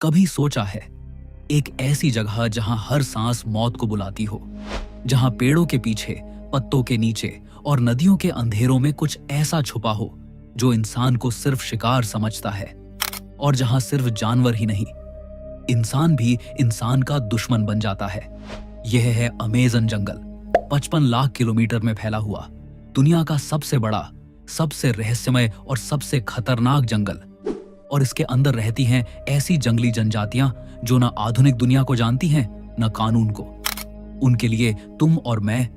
कभी सोचा है, एक ऐसी जगह जहां हर सांस मौत को बुलाती हो, जहां पेड़ों के पीछे, पत्तों के नीचे और नदियों के अंधेरों में कुछ ऐसा छुपा हो जो इंसान को सिर्फ शिकार समझता है, और जहां सिर्फ जानवर ही नहीं, इंसान भी इंसान का दुश्मन बन जाता है। यह है अमेज़न जंगल, 55 लाख किलोमीटर में फैला हुआ, दुनिया का सबसे बड़ा, सबसे रहस्यमय और सबसे खतरनाक जंगल। और इसके अंदर रहती हैं ऐसी जंगली जनजातियां जो ना आधुनिक दुनिया को जानती हैं, ना कानून को। उनके लिए तुम और मैं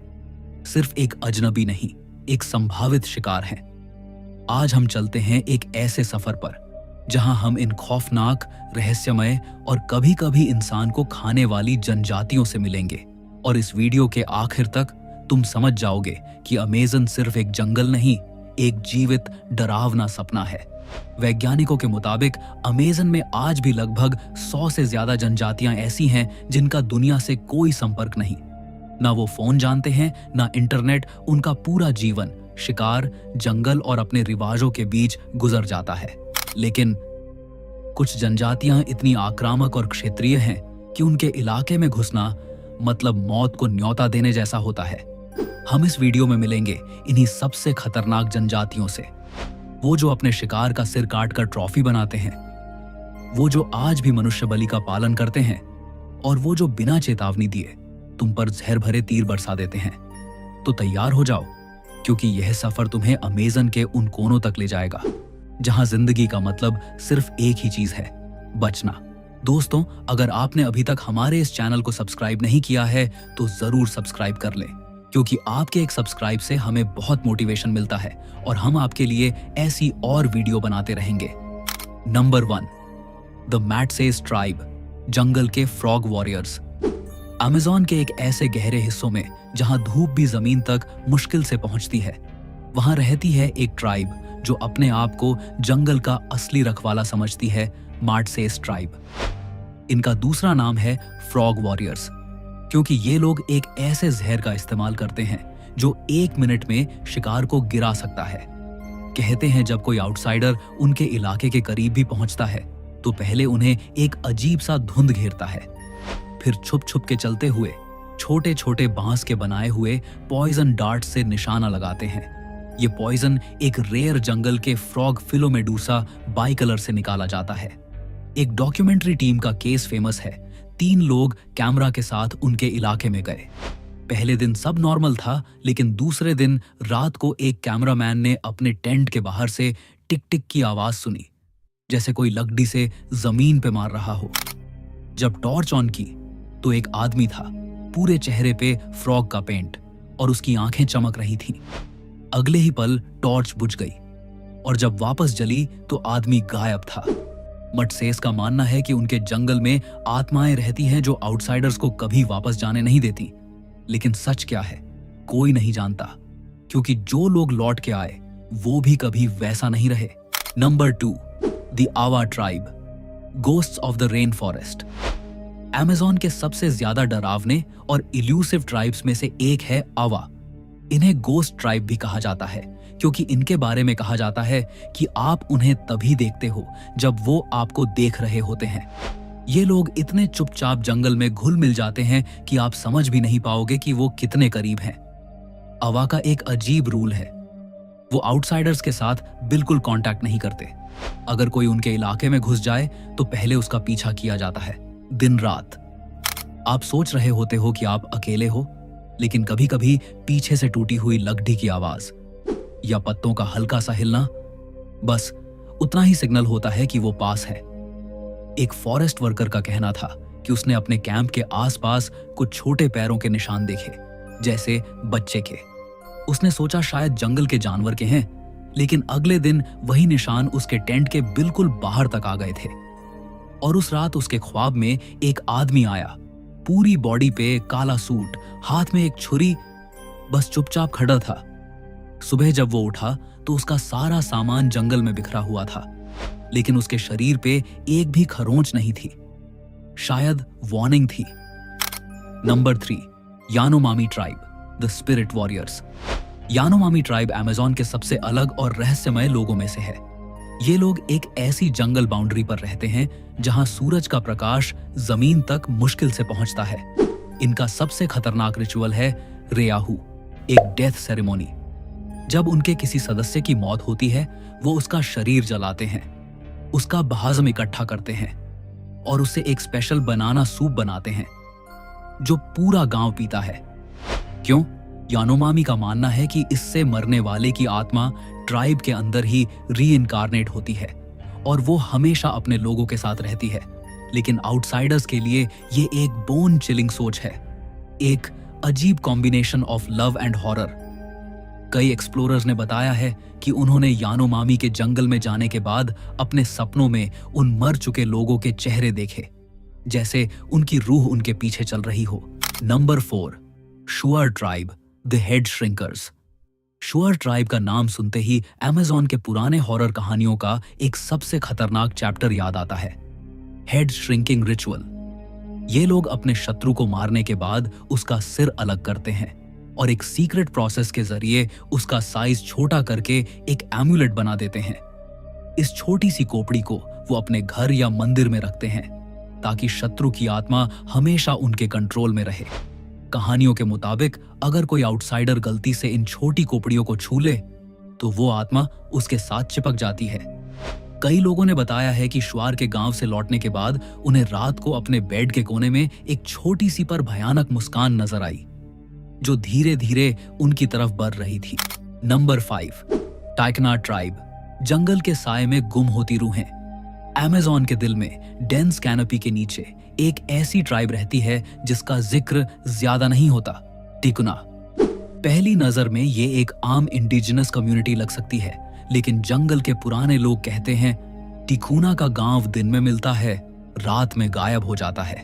सिर्फ एक अजनबी नहीं, एक संभावित शिकार हैं। आज हम चलते हैं एक ऐसे सफर पर जहां हम इन खौफनाक, रहस्यमय और कभी-कभी इंसान को खाने वाली जनजातियों से मिलेंगे। और इस वीडियो के आखिर तक तुम समझ जाओगे कि अमेज़न सिर्फ एक जंगल नहीं, एक जीवित डरावना सपना है। वैज्ञानिकों के मुताबिक अमेज़न में आज भी लगभग 100 से ज्यादा जनजातियां ऐसी हैं जिनका दुनिया से कोई संपर्क नहीं। ना वो फोन जानते हैं, ना इंटरनेट। उनका पूरा जीवन शिकार, जंगल और अपने रिवाजों के बीच गुजर जाता है। लेकिन कुछ जनजातियां इतनी आक्रामक और क्षेत्रीय हैं कि उनके इलाके में घुसना मतलब मौत को न्योता देने जैसा होता है। हम इस वीडियो में मिलेंगे इन्हीं सबसे खतरनाक जनजातियों से, वो जो अपने शिकार का सिर काटकर ट्रॉफी बनाते हैं, वो जो आज भी मनुष्य बलि का पालन करते हैं, और वो जो बिना चेतावनी दिए तुम पर जहर भरे तीर बरसा देते हैं। तो तैयार हो जाओ, क्योंकि यह सफर तुम्हें अमेज़न के उन कोनों तक ले जाएगा जहां जिंदगी का मतलब सिर्फ एक ही चीज है, बचना। दोस्तों, अगर आपने अभी तक हमारे इस चैनल को सब्सक्राइब नहीं किया है तो जरूर सब्सक्राइब कर लें, क्योंकि आपके एक सब्सक्राइब से हमें बहुत मोटिवेशन मिलता है और हम आपके लिए ऐसी और वीडियो बनाते रहेंगे। नंबर 1, द मैटसेस ट्राइब, जंगल के फ्रॉग वॉरियर्स। अमेज़न के एक ऐसे गहरे हिस्सों में जहां धूप भी जमीन तक मुश्किल से पहुंचती है, वहां रहती है एक ट्राइब जो अपने आप को जंगल का असली रखवाला समझती है, मैटसेस ट्राइब। इनका दूसरा नाम है फ्रॉग वॉरियर्स, क्योंकि ये लोग एक ऐसे जहर का इस्तेमाल करते हैं जो 1 मिनट में शिकार को गिरा सकता है। कहते हैं जब कोई आउटसाइडर उनके इलाके के करीब भी पहुंचता है तो पहले उन्हें एक अजीब सा धुंध घेरता है, फिर छुप छुप के चलते हुए छोटे छोटे बांस के बनाए हुए पॉइजन डार्ट से निशाना लगाते हैं। ये पॉइजन एक रेयर जंगल के फ्रॉग फिलोमेडूसा बाइकलर से निकाला जाता है। एक डॉक्यूमेंट्री टीम का केस फेमस है। 3 लोग कैमरा के साथ उनके इलाके में गए। पहले दिन सब नॉर्मल था, लेकिन दूसरे दिन रात को एक कैमरामैन ने अपने टेंट के बाहर से टिक टिक की आवाज सुनी, जैसे कोई लकड़ी से जमीन पे मार रहा हो। जब टॉर्च ऑन की तो एक आदमी था, पूरे चेहरे पे फ्रॉग का पेंट, और उसकी आंखें चमक रही थीं। अगले ही पल टॉर्च बुझ गई, और जब वापस जली तो आदमी गायब था। मैटसेस का मानना है कि उनके जंगल में आत्माएं रहती हैं जो आउटसाइडर्स को कभी वापस जाने नहीं देती। लेकिन सच क्या है, कोई नहीं जानता, क्योंकि जो लोग लौट के आए वो भी कभी वैसा नहीं रहे। नंबर 2, द आवा tribe, ghosts of the rain forest. Amazon के सबसे ज्यादा डरावने और इल्यूसिव ट्राइब्स में से एक है आवा। इन्हें गोस्ट ट्राइब भी कहा जाता है, क्योंकि इनके बारे में कहा जाता है कि आप उन्हें तभी देखते हो जब वो आपको देख रहे होते हैं। ये लोग इतने चुपचाप जंगल में घुल मिल जाते हैं कि आप समझ भी नहीं पाओगे कि वो कितने करीब हैं। आवा का एक अजीब रूल है, वो आउटसाइडर्स के साथ बिल्कुल कांटेक्ट नहीं करते। अगर कोई उनके इलाके में घुस जाए तो पहले उसका पीछा किया जाता है, दिन रात। आप सोच रहे होते हो कि आप अकेले हो, लेकिन कभी कभी पीछे से टूटी हुई लकड़ी की आवाज या पत्तों का हल्का सा हिलना, बस उतना ही सिग्नल होता है कि वो पास है। एक फॉरेस्ट वर्कर का कहना था कि उसने अपने कैंप के आसपास कुछ छोटे पैरों के निशान देखे, जैसे बच्चे के। उसने सोचा शायद जंगल के जानवर के हैं, लेकिन अगले दिन वही निशान उसके टेंट के बिल्कुल बाहर तक आ गए थे। और उस रात उसके ख्वाब में एक आदमी आया, पूरी बॉडी पे काला सूट, हाथ में एक छुरी, बस चुपचाप खड़ा था। सुबह जब वो उठा तो उसका सारा सामान जंगल में बिखरा हुआ था, लेकिन उसके शरीर पे एक भी खरोंच नहीं थी। शायद वार्निंग थी। Number 3, Yanomami tribe, the spirit warriors. Yanomami tribe Amazon के सबसे अलग और रहस्यमय लोगों में से है। ये लोग एक ऐसी जंगल बाउंड्री पर रहते हैं जहां सूरज का प्रकाश जमीन तक मुश्किल से पहुंचता है। इनका सबसे खतरनाक रिचुअल है रेयाहू, एक डेथ सेरेमनी। जब उनके किसी सदस्य की मौत होती है, वो उसका शरीर जलाते हैं, उसका बहाज़म इकट्ठा करते हैं और उससे एक स्पेशल बनाना सूप बनाते हैं जो पूरा गांव पीता है। क्यों? यानोमामी का मानना है कि इससे मरने वाले की आत्मा ट्राइब के अंदर ही रीइंकारनेट होती है और वो हमेशा अपने लोगों के साथ रहती है। लेकिन आउटसाइडर्स के लिए ये एक बोन चिलिंग सोच है, एक अजीब combination of love and horror. कई एक्सप्लोरर्स ने बताया है कि उन्होंने यानोमामी के जंगल में जाने के बाद अपने सपनों में उन मर चुके लोगों के चेहरे देखे, जैसे उनकी रूह उनके पीछे चल रही हो। Number 4, Shuar tribe, the head shrinkers. Shuar tribe का नाम सुनते ही अमेज़न के पुराने हॉरर कहानियों का एक सबसे खतरनाक चैप्टर याद आता है, हेड श्रिंकिंग रिचुअल। ये लोग अपने शत्रु को मारने के बाद उसका सिर अलग करते हैं और एक सीक्रेट प्रोसेस के जरिए उसका साइज छोटा करके एक एम्यूलेट बना देते हैं। इस छोटी सी खोपड़ी को वो अपने घर या मंदिर में रखते हैं ताकि शत्रु की आत्मा हमेशा उनके कंट्रोल में रहे। कहानियों के मुताबिक अगर कोई आउटसाइडर गलती से इन छोटी खोपड़ियों को छू ले तो वो आत्मा उसके साथ चिपक जाती है। कई लोगों ने बताया है कि शुआर के गांव से लौटने के बाद उन्हें रात को अपने बेड के कोने में एक छोटी सी पर भयानक मुस्कान नजर आई जो धीरे धीरे उनकी तरफ बढ़ रही थी। नंबर 5, टाइकना ट्राइब, जंगल के साए में गुम होती रूहें। अमेज़न के दिल में डेंस कैनोपी के नीचे एक ऐसी ट्राइब रहती है जिसका जिक्र ज्यादा नहीं होता, टिकुना। पहली नजर में ये एक आम इंडिजिनस कम्युनिटी लग सकती है, लेकिन जंगल के पुराने लोग कहते हैं टिकुना का गांव दिन में मिलता है, रात में गायब हो जाता है।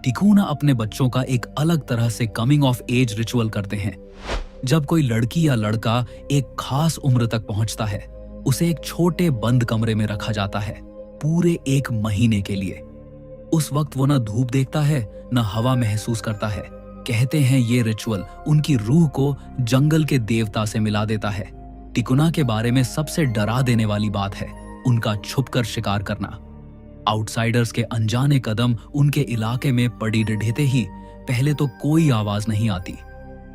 टिकुना अपने बच्चों का एक अलग तरह से कमिंग ऑफ एज रिचुअल करते हैं। जब कोई लड़की या लड़का एक खास उम्र तक पहुंचता है, उसे एक छोटे बंद कमरे में रखा जाता है पूरे 1 महीने के लिए। उस वक्त वो न धूप देखता है, न हवा महसूस करता है। कहते हैं ये रिचुअल उनकी रूह को जंगल के देवता से मिला देता है। टिकुना के बारे में सबसे डरा देने वाली बात है उनका छुपकर शिकार करना। आउटसाइडर्स के अनजाने कदम उनके इलाके में पड़ी डिढ़ते ही पहले तो कोई आवाज नहीं आती,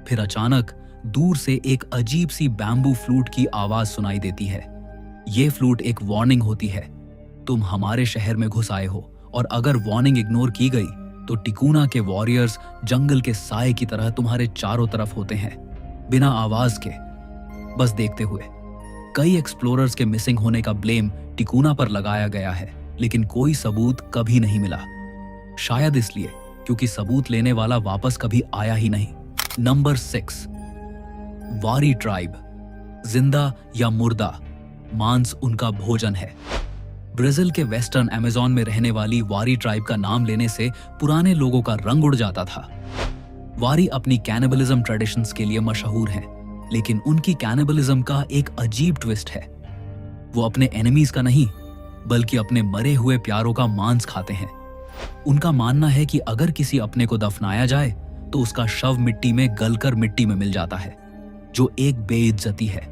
फिर अचानक दूर से एक अजीब सी बैम्बू फ्लूट की आवाज सुनाई देती है। ये फ्लूट एक वार्निंग होती है, तुम हमारे शहर में घुस आए हो, और अगर वार्निंग इग्नोर की गई तो टिकुना के वॉरियर्स जंगल के साए की तरह तुम्हारे चारों तरफ होते हैं, बिना आवाज के, बस देखते हुए। कई एक्सप्लोरर्स के मिसिंग होने का ब्लेम टिकुना पर लगाया गया है, लेकिन कोई सबूत कभी नहीं मिला। शायद इसलिए क्योंकि सबूत लेने वाला वापस कभी आया ही नहीं। नंबर 6, वारी ट्राइब, जिंदा या मुर्दा, मांस उनका भोजन है। ब्राजील के वेस्टर्न अमेज़न में रहने वाली वारी ट्राइब का नाम लेने से पुराने लोगों का रंग उड़ जाता था। वारी अपनी कैनिबलिज्म ट्रेडिशंस के लिए मशहूर हैं, लेकिन उनकी कैनिबलिज्म का एक अजीब ट्विस्ट है। वो अपने एनिमीज का नहीं, बल्कि अपने मरे हुए प्यारों का मांस खाते हैं। उनका मानना है कि अगर किसी अपने को दफनाया जाए तो उसका शव मिट्टी में गलकर मिट्टी में मिल जाता है, जो एक बेइज्जती है।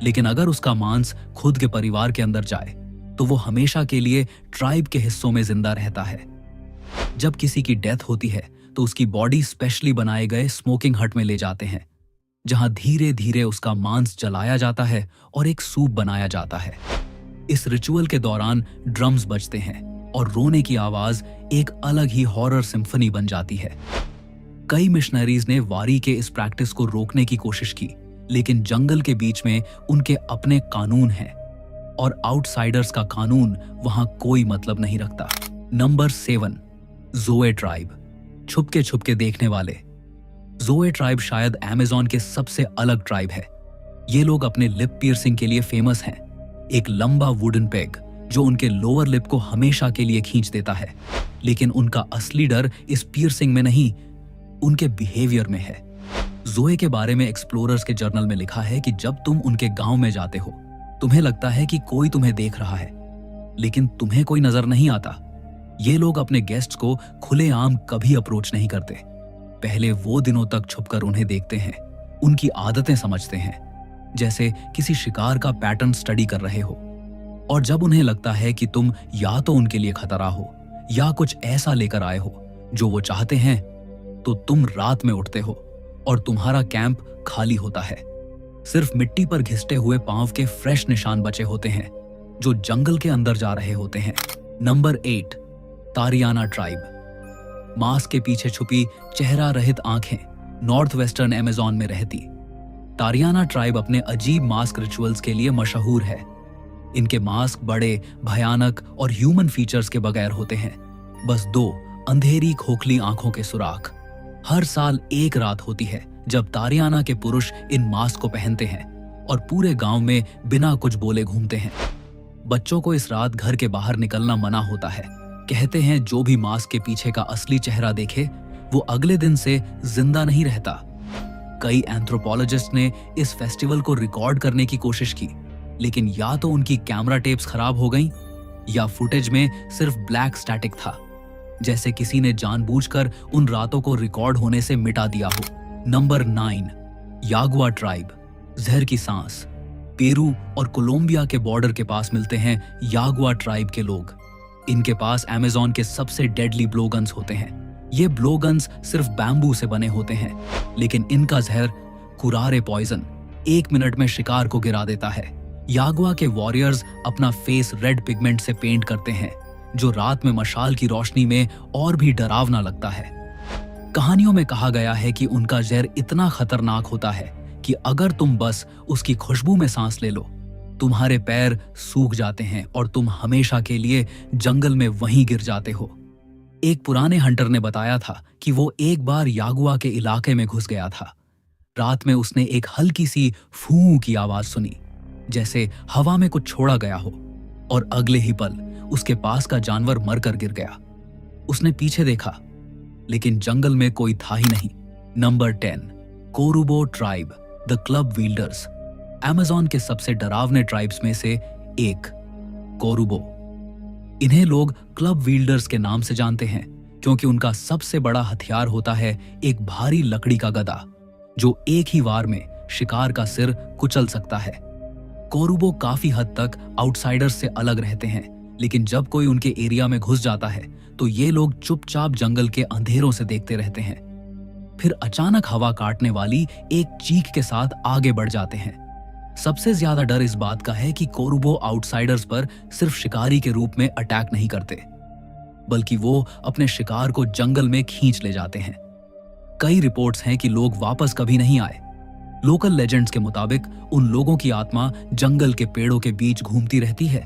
लेकिन अगर उसका मांस खुद के परिवार के अंदर जाए तो वो हमेशा के लिए ट्राइब के हिस्सों में जिंदा रहता है। जब किसी की डेथ होती है तो उसकी बॉडी स्पेशली बनाए गए स्मोकिंग हट में ले जाते हैं, जहां धीरे धीरे उसका मांस जलाया जाता है और एक सूप बनाया जाता है। इस रिचुअल के दौरान ड्रम्स बजते हैं और रोने की आवाज एक अलग ही हॉरर सिम्फनी बन जाती है। कई मिशनरीज ने वारी के इस प्रैक्टिस को रोकने की कोशिश की, लेकिन जंगल के बीच में उनके अपने कानून हैं और आउटसाइडर्स का कानून वहां कोई मतलब नहीं रखता। नंबर 7, जोए ट्राइब, छुपके छुपके देखने वाले। जोए ट्राइब शायद अमेज़न के सबसे अलग ट्राइब है। ये लोग अपने लिप पियर्सिंग के लिए फेमस हैं, एक लंबा वुडन पेग जो उनके लोअर लिप को हमेशा के लिए खींच देता है। लेकिन उनका असली डर इस पियर्सिंग में नहीं, उनके बिहेवियर में है। जोए के बारे में एक्सप्लोरर्स के जर्नल में लिखा है कि जब तुम उनके गांव में जाते हो, तुम्हें लगता है कि कोई तुम्हें देख रहा है, लेकिन तुम्हें कोई नजर नहीं आता। ये लोग अपने गेस्ट्स को खुलेआम कभी अप्रोच नहीं करते। पहले वो दिनों तक छुपकर उन्हें देखते हैं, उनकी आदतें समझते हैं, जैसे किसी शिकार का पैटर्न स्टडी कर रहे हो। और जब उन्हें लगता है कि तुम या तो उनके लिए खतरा हो या कुछ ऐसा लेकर आए हो जो वो चाहते हैं, तो तुम रात में उठते हो और तुम्हारा कैंप खाली होता है। सिर्फ मिट्टी पर घिसटे हुए पांव के फ्रेश निशान बचे होते हैं जो जंगल के अंदर जा रहे होते हैं। Number 8, तारियाना tribe. मास्क के पीछे छुपी चेहरा रहित आंखें नॉर्थ वेस्टर्न अमेज़न में रहती तारियाना ट्राइब अपने अजीब मास्क रिचुअल्स के लिए मशहूर है। इनके मास्क बड़े, भयानक और ह्यूमन फीचर्स के बगैर होते हैं, बस 2 अंधेरी खोखली आंखों के सुराख। हर साल एक रात होती है जब तारियाना के पुरुष इन मास्क को पहनते हैं और पूरे गांव में बिना कुछ बोले घूमते हैं। बच्चों को इस रात घर के बाहर निकलना मना होता है। कहते हैं जो भी मास्क के पीछे का असली चेहरा देखे वो अगले दिन से जिंदा नहीं रहता। कई एंथ्रोपोलॉजिस्ट ने इस फेस्टिवल को रिकॉर्ड करने की कोशिश की, लेकिन या तो उनकी कैमरा टेप्स खराब हो गईं या फुटेज में सिर्फ ब्लैक स्टैटिक था, जैसे किसी ने जानबूझकर उन रातों को रिकॉर्ड होने से मिटा दिया हो। Number 9, Yagua tribe. जहर की सांस। पेरू और कोलंबिया के बॉर्डर के पास मिलते हैं यागुआ ट्राइब के लोग। इनके पास अमेज़न के सबसे डेडली ब्लोगन्स होते हैं। ये ब्लोगन्स सिर्फ बैम्बू से बने होते हैं, लेकिन इनका जहर कुरारे पॉइजन 1 मिनट में शिकार को गिरा देता है। यागुआ के वॉरियर्स अपना फेस रेड पिगमेंट से पेंट करते हैं, जो रात में मशाल की रोशनी में और भी डरावना लगता है। कहानियों में कहा गया है कि उनका जहर इतना खतरनाक होता है कि अगर तुम बस उसकी खुशबू में सांस ले लो, तुम्हारे पैर सूख जाते हैं और तुम हमेशा के लिए जंगल में वहीं गिर जाते हो। एक पुराने हंटर ने बताया था कि वो एक बार यागुआ के इलाके में घुस गया था। रात में उसने एक हल्की सी फूं की आवाज सुनी, जैसे हवा में कुछ छोड़ा गया हो, और अगले ही पल उसके पास का जानवर मरकर गिर गया। उसने पीछे देखा, लेकिन जंगल में कोई था ही नहीं। Number 10, Korubo tribe, the club wielders. Amazon के सबसे डरावने ट्राइब्स में से एक, कोरुबो। इन्हें लोग क्लब विल्डर्स के नाम से जानते हैं क्योंकि उनका सबसे बड़ा हथियार होता है एक भारी लकड़ी का गदा, जो एक ही वार में शिकार का सिर कुचल सकता है। कोरुबो काफी हद तक आउटसाइडर्स से अलग रहते हैं, लेकिन जब कोई उनके एरिया में घुस जाता है तो ये लोग चुपचाप जंगल के अंधेरों से देखते रहते हैं। फिर अचानक हवा काटने वाली एक चीख के साथ आगे बढ़ जाते हैं। सबसे ज्यादा डर इस बात का है कि कोरुबो आउटसाइडर्स पर सिर्फ शिकारी के रूप में अटैक नहीं करते, बल्कि वो अपने शिकार को जंगल में खींच ले जाते हैं। कई रिपोर्ट्स हैं कि लोग वापस कभी नहीं आए। लोकल लेजेंड्स के मुताबिक उन लोगों की आत्मा जंगल के पेड़ों के बीच घूमती रहती है।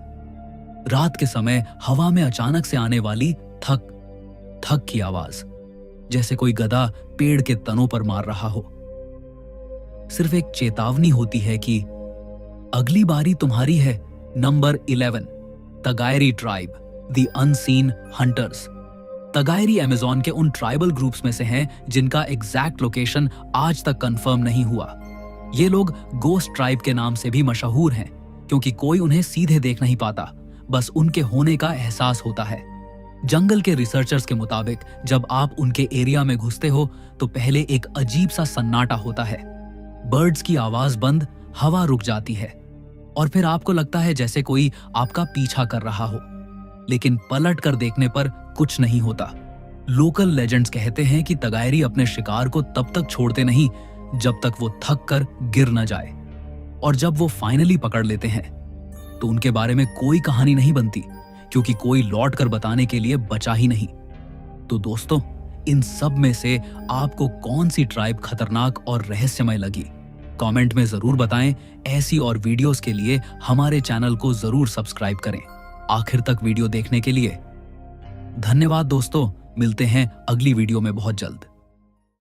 रात के समय हवा में अचानक से आने वाली थक थक की आवाज, जैसे कोई गधा पेड़ के तनों पर मार रहा हो, सिर्फ एक चेतावनी होती है कि अगली बारी तुम्हारी है। Number 11, Tagaeri tribe, the unseen hunters. Tagaeri Amazon के उन ट्राइबल ग्रुप्स में से हैं जिनका एग्जैक्ट लोकेशन आज तक कंफर्म नहीं हुआ। ये लोग गोस्ट ट्राइब के नाम से भी मशहूर हैं क्योंकि कोई उन्हें सीधे देख नहीं पाता, बस उनके होने का एहसास होता है। जंगल के रिसर्चर्स के मुताबिक जब आप उनके एरिया में घुसते हो तो पहले एक अजीब सा सन्नाटा होता है। बर्ड्स की आवाज बंद, हवा रुक जाती है और फिर आपको लगता है जैसे कोई आपका पीछा कर रहा हो, लेकिन पलट कर देखने पर कुछ नहीं होता। लोकल लेजेंड्स कहते हैं कि तगायरी अपने शिकार को तब तक छोड़ते नहीं जब तक वो थक कर गिर न जाए, और जब वो फाइनली पकड़ लेते हैं तो उनके बारे में कोई कहानी नहीं बनती क्योंकि कोई लौट कर बताने के लिए बचा ही नहीं। तो दोस्तों, इन सब में से आपको कौन सी ट्राइब खतरनाक और रहस्यमय लगी? कमेंट में जरूर बताएं। ऐसी और वीडियोस के लिए हमारे चैनल को जरूर सब्सक्राइब करें। आखिर तक वीडियो देखने के लिए धन्यवाद दोस्तों। मिलते हैं अगली वीडियो में बहुत जल्द।